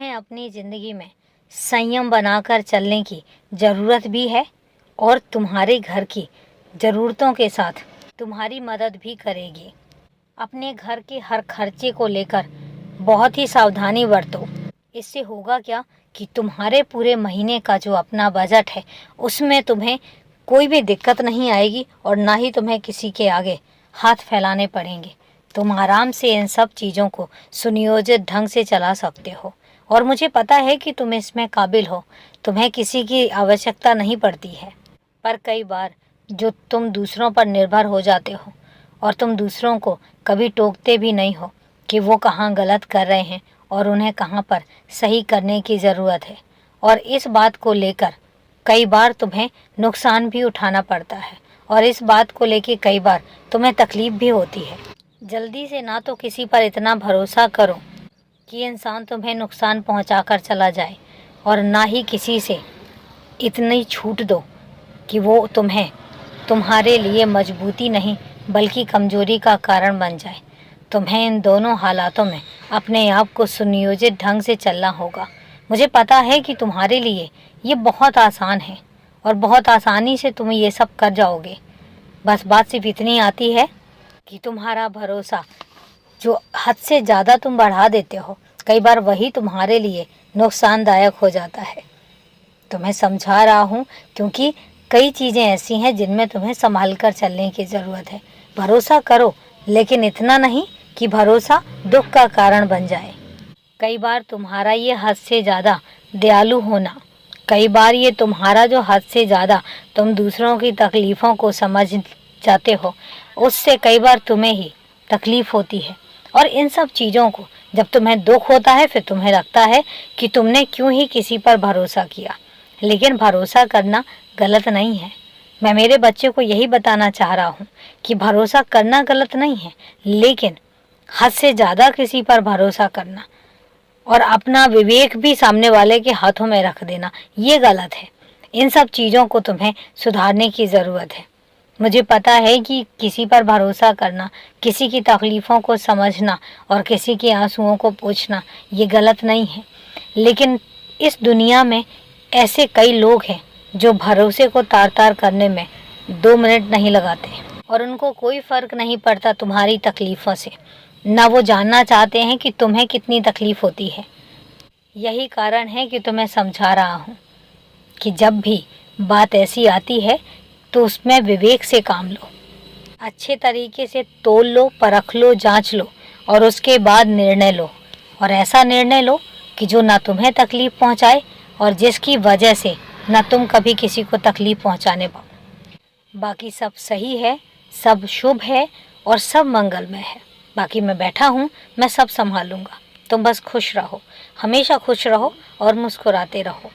हमें अपनी ज़िंदगी में संयम बनाकर चलने की ज़रूरत भी है और तुम्हारे घर की ज़रूरतों के साथ तुम्हारी मदद भी करेगी। अपने घर के हर खर्चे को लेकर बहुत ही सावधानी बरतो। इससे होगा क्या कि तुम्हारे पूरे महीने का जो अपना बजट है उसमें तुम्हें कोई भी दिक्कत नहीं आएगी और ना ही तुम्हें किसी के आगे हाथ फैलाने पड़ेंगे। तुम आराम से इन सब चीज़ों को सुनियोजित ढंग से चला सकते हो और मुझे पता है कि तुम इसमें काबिल हो, तुम्हें किसी की आवश्यकता नहीं पड़ती है। पर कई बार जो तुम दूसरों पर निर्भर हो जाते हो और तुम दूसरों को कभी टोकते भी नहीं हो कि वो कहाँ गलत कर रहे हैं और उन्हें कहाँ पर सही करने की ज़रूरत है, और इस बात को लेकर कई बार तुम्हें नुकसान भी उठाना पड़ता है और इस बात को लेकर कई बार तुम्हें तकलीफ़ भी होती है। जल्दी से ना तो किसी पर इतना भरोसा करो कि इंसान तुम्हें नुकसान पहुंचाकर चला जाए और ना ही किसी से इतनी छूट दो कि वो तुम्हारे लिए मजबूती नहीं बल्कि कमज़ोरी का कारण बन जाए। तुम्हें इन दोनों हालातों में अपने आप को सुनियोजित ढंग से चलना होगा। मुझे पता है कि तुम्हारे लिए ये बहुत आसान है और बहुत आसानी से तुम ये सब कर जाओगे। बस बात सिर्फ इतनी आती है कि तुम्हारा भरोसा जो हद से ज़्यादा तुम बढ़ा देते हो, कई बार वही तुम्हारे लिए नुकसानदायक हो जाता है। तुम्हें समझा रहा हूँ क्योंकि कई चीज़ें ऐसी हैं जिनमें तुम्हें संभाल कर चलने की ज़रूरत है। भरोसा करो, लेकिन इतना नहीं कि भरोसा दुख का कारण बन जाए। कई बार तुम्हारा ये हद से ज़्यादा दयालु होना, कई बार ये तुम्हारा जो हद से ज़्यादा तुम दूसरों की तकलीफ़ों को समझ जाते हो, उससे कई बार तुम्हें ही तकलीफ़ होती है। और इन सब चीज़ों को जब तुम्हें दुख होता है फिर तुम्हें लगता है कि तुमने क्यों ही किसी पर भरोसा किया। लेकिन भरोसा करना गलत नहीं है। मैं मेरे बच्चे को यही बताना चाह रहा हूँ कि भरोसा करना गलत नहीं है, लेकिन हद से ज़्यादा किसी पर भरोसा करना और अपना विवेक भी सामने वाले के हाथों में रख देना, ये गलत है। इन सब चीज़ों को तुम्हें सुधारने की ज़रूरत है। मुझे पता है कि किसी पर भरोसा करना, किसी की तकलीफ़ों को समझना और किसी के आंसुओं को पोंछना ये गलत नहीं है, लेकिन इस दुनिया में ऐसे कई लोग हैं जो भरोसे को तार-तार करने में 2 मिनट नहीं लगाते और उनको कोई फ़र्क नहीं पड़ता तुम्हारी तकलीफ़ों से। ना वो जानना चाहते हैं कि तुम्हें कितनी तकलीफ़ होती है। यही कारण है कि तुम्हें समझा रहा हूँ कि जब भी बात ऐसी आती है तो उसमें विवेक से काम लो, अच्छे तरीके से तोल लो, परख लो, जांच लो और उसके बाद निर्णय लो। और ऐसा निर्णय लो कि जो ना तुम्हें तकलीफ़ पहुंचाए और जिसकी वजह से ना तुम कभी किसी को तकलीफ़ पहुंचाने पाओ। बाकी सब सही है, सब शुभ है और सब मंगलमय है। बाकी मैं बैठा हूँ, मैं सब संभालूंगा। तुम बस खुश रहो, हमेशा खुश रहो और मुस्कुराते रहो।